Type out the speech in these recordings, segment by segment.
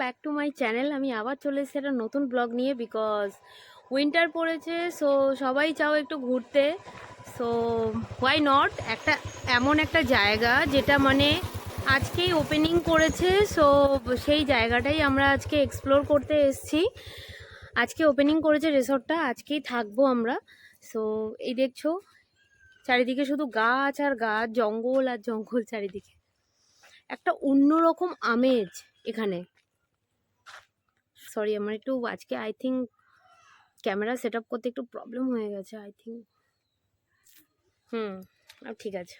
Back to my channel. আমি আবার চলে এসেছি একটা নতুন ব্লগ নিয়ে, বিকজ উইন্টার পড়েছে। সো সবাই চাও একটু ঘুরতে। সো হোয়াই নট, এমন একটা জায়গা যেটা মানে আজকেই ওপেনিং করেছে। সো সেই জায়গাটাই আমরা আজকে এক্সপ্লোর করতে এসেছি। আজকে ওপেনিং করেছে রিসর্টটা, আজকেই থাকবো আমরা। সো এই দেখছো চারিদিকে শুধু গাছ আর গাছ, জঙ্গল আর জঙ্গল চারিদিকে। একটা অন্যরকম আমেজ এখানে। সরি, আমার একটু আজকে I think camera set up করতে একটু প্রবলেম হয়ে গেছে আই থিঙ্ক। আর ঠিক আছে,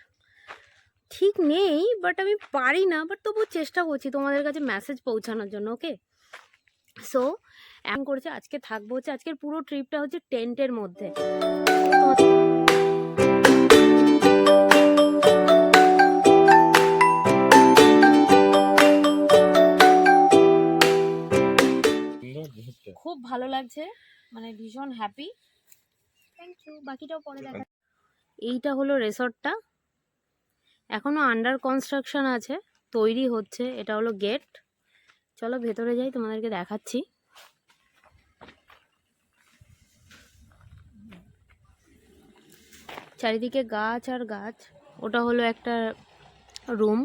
ঠিক নেই, বাট আমি পারি না, বাট তবু চেষ্টা করছি তোমাদের কাছে মেসেজ পৌঁছানোর জন্য। ওকে, সো এমন করেছে আজকে থাকবো হচ্ছে, আজকের পুরো ট্রিপটা হচ্ছে টেন্টের মধ্যে। খুব ভালো লাগছে, মানে ভীষণ হ্যাপি। Thank you. বাকিটাও পরে দেখা। এইটা হলো রিসর্টটা, এখনো আন্ডার কনস্ট্রাকশন আছে, তৈরি হচ্ছে। এটা হলো গেট। চলো ভেতরে যাই, তোমাদেরকে দেখাচ্ছি। চারিদিকে গাছ আর গাছ। ওটা হলো একটা রুম।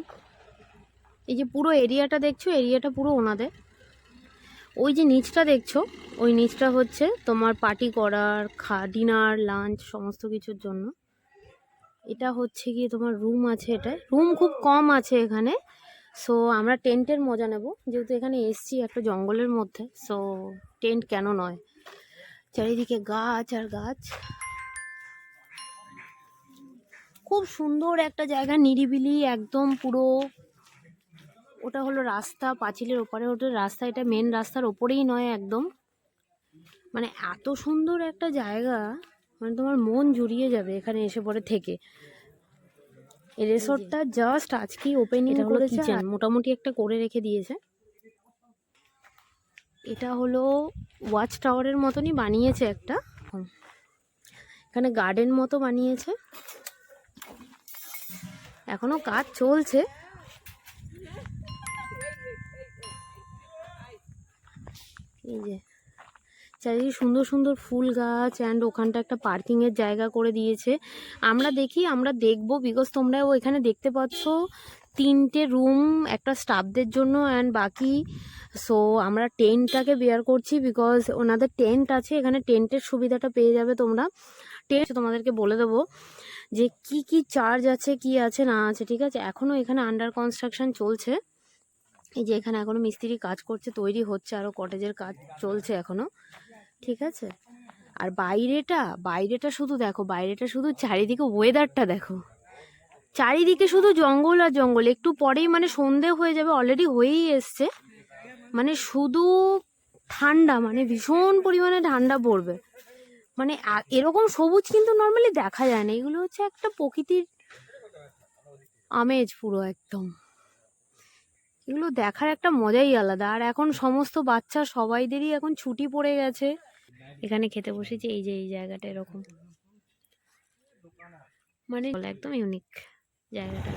এই যে পুরো এরিয়াটা দেখছো, এরিয়াটা পুরো ওনাদের। ওই যে নিচটা দেখছো, ওই নিচটা হচ্ছে তোমার পার্টি করার, ডিনার, লাঞ্চ, সমস্ত কিছুর জন্য। এটা হচ্ছে গিয়ে তোমার রুম আছে। এটা রুম খুব কম আছে এখানে। সো আমরা টেন্টের মজা নেব, যেহেতু এখানে এসছি একটা জঙ্গলের মধ্যে। সো টেন্ট কেন নয়। চারিদিকে গাছ আর গাছ, খুব সুন্দর একটা জায়গা, নিরিবিলি একদম পুরো। ওটা হলো রাস্তা, পাঁচিলের ওপারে ওটা রাস্তা। এটা মেন রাস্তার ওপরেই নয় একদম। মানে এত সুন্দর একটা জায়গা, মানে তোমার মন জুড়িয়ে যাবে এখানে এসে পরে থেকে। এই রিসর্টটা জাস্ট আজকেই ওপেনিং করেছে, মোটামুটি একটা করে রেখে দিয়েছে। এটা হলো ওয়াচ টাওয়ারের মতনই বানিয়েছে একটা, এখানে গার্ডেন মতো বানিয়েছে। এখনো কাজ চলছে। এই যে চারিদিকে সুন্দর সুন্দর ফুল গাছ, অ্যান্ড ওখানটা একটা পার্কিং এর জায়গা করে দিয়েছে। আমরা দেখবো, বিকজ তোমরাও এখানে দেখতে পাচ্ছ 3টে রুম একটা স্টাফদের জন্য অ্যান্ড বাকি। সো আমরা টেন্টটাকে বেয়ার করছি, বিকজ ওনাদের টেন্ট আছে এখানে। টেন্টের সুবিধাটা পেয়ে যাবে তোমরা। টেন্ট তোমাদেরকে বলে দেবো যে কি কি চার্জ আছে, কি আছে না আছে, ঠিক আছে। এখনো এখানে আন্ডার কনস্ট্রাকশন চলছে। এই যে এখানে এখনো মিস্ত্রি কাজ করছে, তৈরি হচ্ছে, আরো কটেজের কাজ চলছে এখনো, ঠিক আছে। আর বাইরেটা শুধু দেখো, বাইরেটা শুধু চারিদিকে ওয়েদারটা দেখো, চারিদিকে শুধু জঙ্গল আর জঙ্গল। একটু পরেই মানে সন্ধে হয়ে যাবে, অলরেডি হয়েই এসছে। মানে শুধু ঠান্ডা, মানে ভীষণ পরিমাণে ঠান্ডা পড়বে। মানে এরকম সবুজ কিন্তু নর্মালি দেখা যায় না। এগুলো হচ্ছে একটা প্রকৃতির আমেজ পুরো একদম। এগুলো দেখার একটা মজাই আলাদা। আর এখন সমস্ত বাচ্চা সবাইদেরই এখন ছুটি পড়ে গেছে। এখানে খেতে বসেছি, এই যে এই জায়গাটা এরকম, মানে একদম ইউনিক জায়গাটা।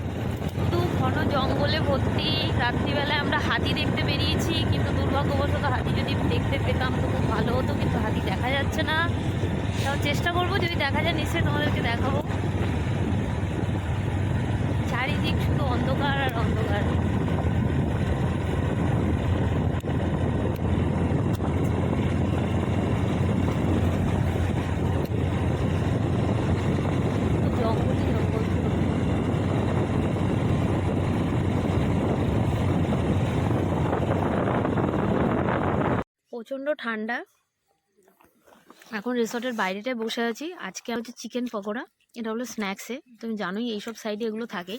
শুধু ঘন জঙ্গলে ভর্তি। রাত্রিবেলায় আমরা হাতি দেখতে বেরিয়েছি, কিন্তু দুর্ভাগ্যবশত হাতি যদি দেখতে পেতাম তো খুব ভালো হতো, কিন্তু হাতি দেখা যাচ্ছে না। তাও চেষ্টা করবো, যদি দেখা যায় নিশ্চয়ই তোমাদেরকে দেখাবো। চারিদিক শুধু অন্ধকার আর অন্ধকার। প্রচণ্ড ঠান্ডা। এখন রিসর্টের বাইরেটায় বসে আছি। আজকে হচ্ছে চিকেন পকোড়া, এটা হলো স্ন্যাক্সে। তুমি জানোই এইসব সাইডে এগুলো থাকে।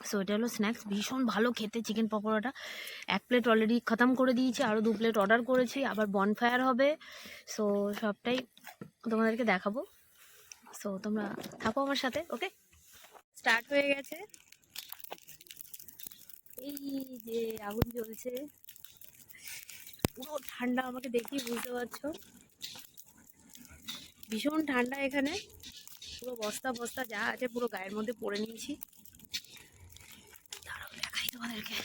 সো এটা হলো স্ন্যাক্স, ভীষণ ভালো খেতে চিকেন পকোড়াটা। 1 প্লেট অলরেডি খতম করে দিয়েছি, আরও 2 প্লেট অর্ডার করেছি। আবার বনফায়ার হবে। সো সবটাই তোমাদেরকে দেখাবো। সো তোমরা থাকো আমার সাথে। ওকে, স্টার্ট হয়ে গেছে। এই যে আগুন জ্বলছে, পুরো ঠান্ডা, আমাকে দেখেই বুঝতে পারছো ভীষণ ঠান্ডা এখানে। পুরো বস্তা বস্তা যা আছে পুরো গায়ের মধ্যে পরে নিয়েছি। দাঁড়াও দেখাই তোমাদেরকে।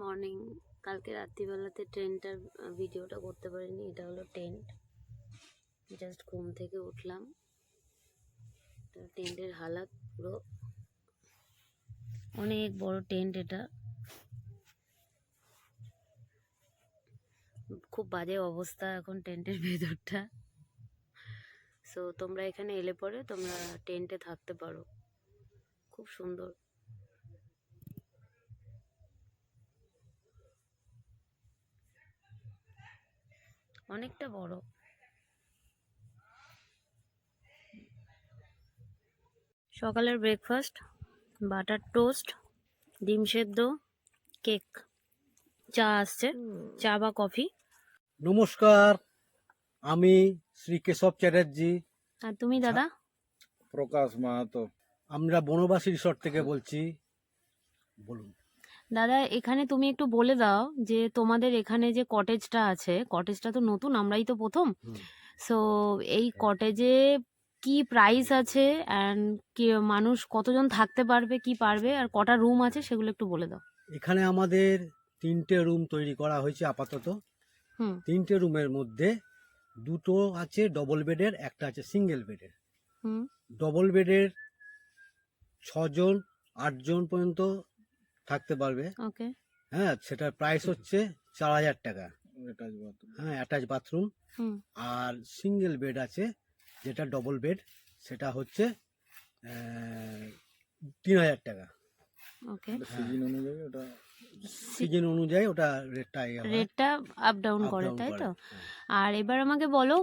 মর্নিং, কালকে রাত্রিবেলাতে ট্রেনটার ভিডিওটা করতে পারিনি। এটা হলো টেন্ট, জাস্ট ঘুম থেকে উঠলাম। টেন্টের হালাত পুরো, অনেক বড় টেন্ট এটা, খুব বাজে অবস্থা এখন টেন্টের ভেতরটা। সো তোমরা এখানে এলে পরে তোমরা টেন্টে থাকতে পারো, খুব সুন্দর। অনেকটা বড়। সকালের ব্রেকফাস্ট, বাটার টোস্ট, ডিম সেদ্ধ, কেক, চা আসছে, চা বা কফি। নমস্কার, আমি শ্রী কেশব চ্যাটার্জি। আর তুমি দাদা? প্রকাশ মাহাতো। আমরা বনবাসী রিসর্ট থেকে বলছি। বলুন দাদা, এখানে তুমি একটু বলে দাও যে তোমাদের এখানে যে কটেজটা আছে, কটেজটা তো নতুন, আমরাই তো প্রথম। সো এই কটেজে কি প্রাইস আছে অ্যান্ড কি মানুষ কতজন থাকতে পারবে, কি পারবে, আর কটা রুম আছে সেগুলো একটু বলে দাও। এখানে আমাদের 3টে রুম তৈরি করা হয়েছে আপাতত। হুম 3টে রুমের মধ্যে 2টো আছে ডবল বেডের, একটা আছে সিঙ্গেল বেডের। হুম ডবল বেডের 6 জন 8 জন পর্যন্ত থাকতে পারবে। ওকে। হ্যাঁ, সেটার প্রাইস হচ্ছে 4000 টাকা। Attach bathroom. হ্যাঁ, অ্যাটাচ বাথরুম। হুম আর সিঙ্গেল বেড আছে, যেটা ডবল বেড, সেটা হচ্ছে 3000 টাকা। ওকে। সিজন অনুযায়ী ওটা সিজন অনুযায়ী ওটা রেটটা রেটটা আপ ডাউন করে, তাই তো? আর এবার আমাকে বলো,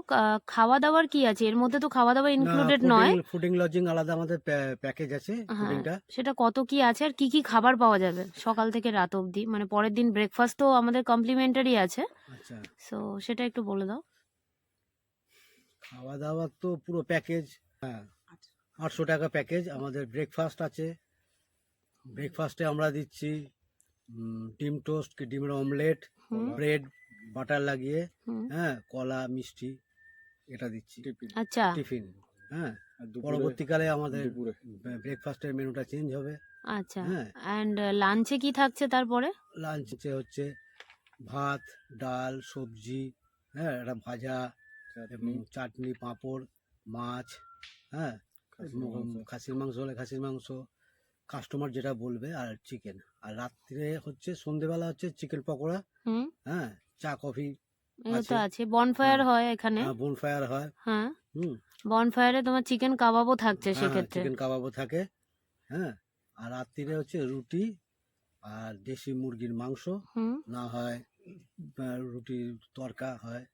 খাওয়া দাওয়ার কি আছে এর মধ্যে? তো খাওয়া দাওয়া ইনক্লুডেড নয়। ফুডিং লজিং আলাদা আমাদের প্যাকেজ আছে। হ্যাঁ, ফুডিংটা সেটা কত কি আছে আর কি কি খাবার পাওয়া যাবে সকাল থেকে রাত অবধি? মানে পরের দিন ব্রেকফাস্ট তো আমাদের কমপ্লিমেন্টারি আছে, আচ্ছা, সো সেটা একটু বলে দাও। খাওয়া দাওয়া তো পুরো প্যাকেজ। হ্যাঁ, 800 টাকা প্যাকেজ। আমাদের ব্রেকফাস্ট আছে। ব্রেকফাস্টে আমরা দিচ্ছি ডিম টোস্ট, কি ডিমের অমলেট, হুম ব্রেড বাটার লাগিয়ে, হুম হ্যাঁ, কলা, মিষ্টি, এটা দিচ্ছি টিফিন। আচ্ছা টিফিন। হ্যাঁ, আর দুপুরে পরবর্তীকালে আমাদের দুপুরে ব্রেকফাস্টের মেনুটা চেঞ্জ হবে। আচ্ছা। হ্যাঁ, অ্যান্ড লাঞ্চে কি থাকছে তারপরে? লাঞ্চে হচ্ছে ভাত, ডাল, সবজি, হ্যাঁ, একটা ভাজা, চাটনি, চাটনি, পাঁপড়, মাছ, হ্যাঁ, খাসির মাংস। খাসির মাংস হলে খাসির মাংস, কাস্টমার যেটা বলবে, আর চিকেন। আর রাত্রে হচ্ছে, সন্ধেবেলা হচ্ছে চিকেন পকোড়া, হুম হ্যাঁ, চা কফি এগুলো তো আছে। আছে। বনফায়ার হ্যাঁ, হয় এখানে? বোনফায়ার হয়। হ্যাঁ, হুম, বনফায়ারে তোমার চিকেন কাবাবও থাকছে হ্যাঁ, সেক্ষেত্রে। চিকেন কাবাবও থাকে। হ্যাঁ, আর রাত্রিরে হচ্ছে রুটি আর দেশি মুরগির মাংস, হুম না হয় রুটি তরকা হয়।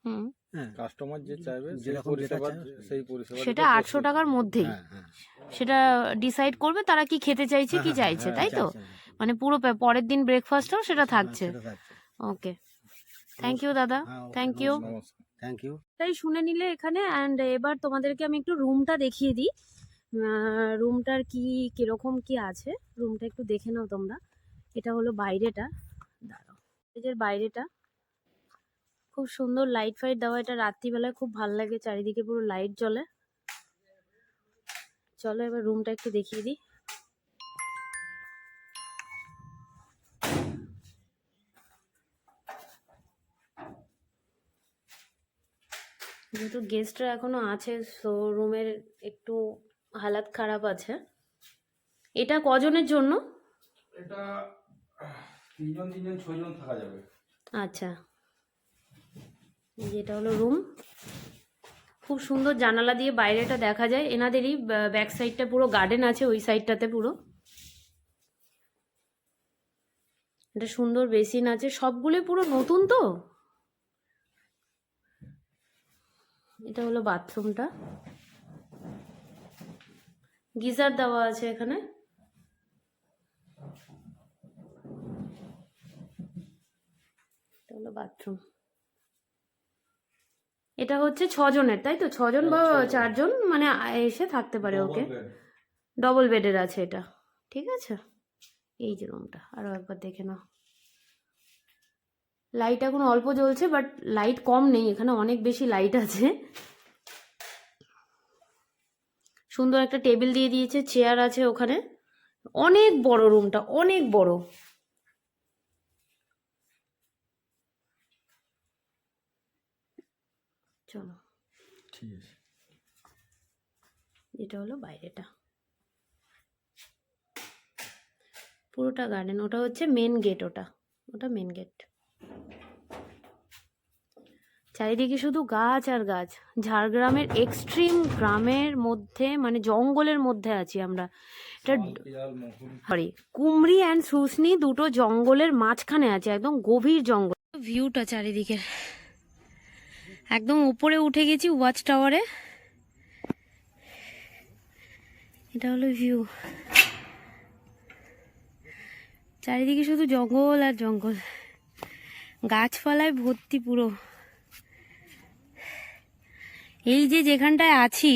হুম হ্যাঁ, কাস্টমার যে চাইবে সেই যেরকম যেটা পরিষেবা, চায়। সেই পরিষেবা সেটা 800 টাকার মধ্যেই হ্যাঁ, হ্যাঁ, সেটা ডিসাইড করবে তারা কি খেতে চাইছে, কি হ্যাঁ, চাইছে, হ্যাঁ, তাই তো? চাইছে, হ্যাঁ, মানে পুরো পরের দিন ব্রেকফাস্টও সেটা থাকছে। সেটা থাকছে। ওকে, থ্যাংক ইউ দাদা, হ্যাঁ, থ্যাংক ইউ। নমস্কার। Thank you. তাই শুনে নিলে এখানে। অ্যান্ড এবার তোমাদেরকে আমি একটু রুমটা দেখিয়ে দিই। রুমটার কি কিরকম কি আছে, রুমটা একটু দেখে নাও তোমরা। এটা হলো বাইরেটা, দাঁড়াও, এই যে বাইরেটা খুব সুন্দর লাইট ফাইট দেওয়া। এটা রাত্রিবেলায় খুব ভাল লাগে, চারিদিকে পুরো লাইট জ্বলে। চলো এবার রুমটা একটু দেখিয়ে দিই। যেহেতু গেস্টরা এখনো আছে, সো রুমের একটু হালাত খারাপ আছে। এটা কজনের জন্য? এটা 3 জন 6 জন থাকা যাবে। আচ্ছা, যেটা হলো রুম, খুব সুন্দর জানালা দিয়ে বাইরেটা দেখা যায়। এনাদেরই ব্যাক সাইডটা পুরো গার্ডেন আছে, ওই সাইডটাতে পুরো। এটা সুন্দর বেসিন আছে, সবগুলোই পুরো নতুন তো। এটা হলো বাথরুমটা, গিজার দেওয়া আছে এখানে। এটা হলো বাথরুম। এটা হচ্ছে 6 জনের, তাই তো? 6 জন বা 4 জন মানে এসে থাকতে পারে। ওকে, ডবল বেডের আছে এটা, ঠিক আছে। এই যে রুমটা আরো একবার দেখে নাও। লাইট এখন অল্প জ্বলছে, বাট লাইট কম নেই, এখানে অনেক বেশি লাইট আছে। সুন্দর একটা টেবিল দিয়ে দিয়েছে, চেয়ার আছে ওখানে। অনেক বড় রুমটা, অনেক বড়। চলো, ঠিক আছে। এটা হলো বাইরেটা, পুরোটা গার্ডেন। ওটা হচ্ছে মেন গেট, ওটা মেন গেট। চারিদিকে শুধু গাছ আর গাছ। ঝাড়গ্রামের এক্সট্রিম গ্রামের মধ্যে, মানে জঙ্গলের মধ্যে আছি আমরা। এটা সরি, কুমড়ি অ্যান্ড শুশনি দুটো জঙ্গলের মাঝখানে আছে, একদম গভীর জঙ্গল। ভিউটা চারিদিকে, একদম উপরে উঠে গেছি ওয়াচ টাওয়ারে। এটা হলো ভিউ, চারিদিকে শুধু জঙ্গল আর জঙ্গল, গাছপালায় ভর্তি পুরো। এই যে যেখানটায় আছি,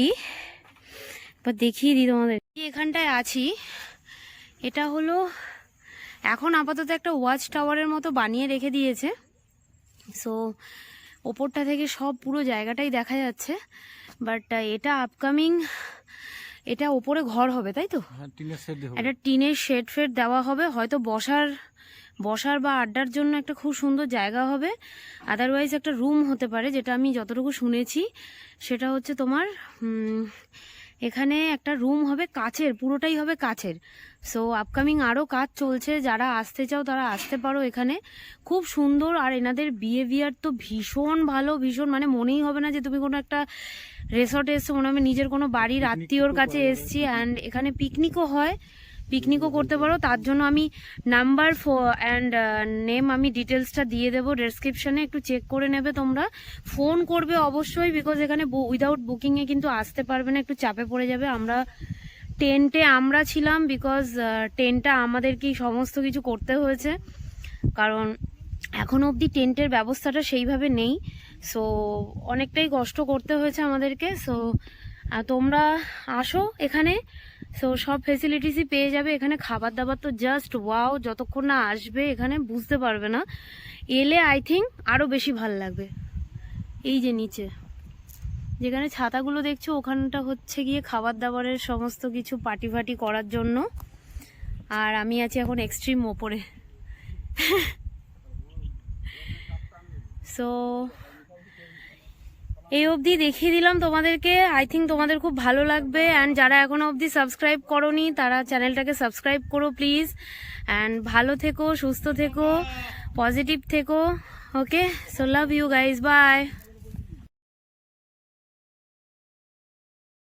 এবার দেখিয়ে দিই তোমাদের, এখানটায় আছি, এটা হলো এখন আপাতত একটা ওয়াচ টাওয়ারের মতো বানিয়ে রেখে দিয়েছে। সো ওপরটা থেকে সব পুরো জায়গাটাই দেখা যাচ্ছে। বাট এটা আপকামিং, এটা ওপরে ঘর হবে, তাই তো? একটা টিনের শেড ফেড দেওয়া হবে, হয়তো বসার বা আড্ডার জন্য একটা খুব সুন্দর জায়গা হবে। আদারওয়াইজ একটা রুম হতে পারে, যেটা আমি যতটুকু শুনেছি সেটা হচ্ছে তোমার এখানে একটা রুম হবে কাচের, পুরোটাই হবে কাচের। সো আপকামিং আরও কাজ চলছে, যারা আসতে চাও তারা আসতে পারো এখানে, খুব সুন্দর। আর এনাদের বিহেভিয়ার তো ভীষণ ভালো, ভীষণ, মানে মনেই হবে না যে তুমি কোনো একটা রেসর্টে এসছো, মনে হবে নিজের কোনো বাড়ির আত্মীয়র কাছে এসছি। অ্যান্ড এখানে পিকনিকও হয়, পিকনিকও করতে পারো। তার জন্য আমি নাম্বার অ্যান্ড নেম আমি ডিটেলসটা দিয়ে দেবো ডেসক্রিপশনে, একটু চেক করে নেবে তোমরা। ফোন করবে অবশ্যই, বিকজ এখানে উইদাউট বুকিংয়ে কিন্তু আসতে পারবে না, একটু চাপে পড়ে যাবে। আমরা টেন্টে আমরা ছিলাম, বিকজ টেন্টটা আমাদেরকেই সমস্ত কিছু করতে হয়েছে, কারণ এখনো অবধি টেন্টের ব্যবস্থাটা সেইভাবে নেই। সো অনেকটাই কষ্ট করতে হয়েছে আমাদেরকে। সো তোমরা আসো এখানে, সো সব ফেসিলিটিসই পেয়ে যাবে এখানে। খাবার দাবার তো জাস্ট ওয়াও, যতক্ষণ না আসবে এখানে বুঝতে পারবে না, এলে আই থিঙ্ক আরও বেশি ভাল লাগবে। এই যে নিচে যেখানে ছাতাগুলো দেখছো, ওখানটা হচ্ছে গিয়ে খাবার দাবারের সমস্ত কিছু পার্টি ফাটি করার জন্য। আর আমি আছি এখন এক্সট্রিম ওপরে। সো এই অবধি দেখিয়ে দিলাম তোমাদেরকে, আই থিঙ্ক তোমাদের খুব ভালো লাগবে। অ্যান্ড যারা এখনো অবধি সাবস্ক্রাইব করোনি তারা চ্যানেলটাকে সাবস্ক্রাইব করো প্লিজ। অ্যান্ড ভালো থেকো, সুস্থ থেকো, পজিটিভ থেকো। Okay, so love you guys, by.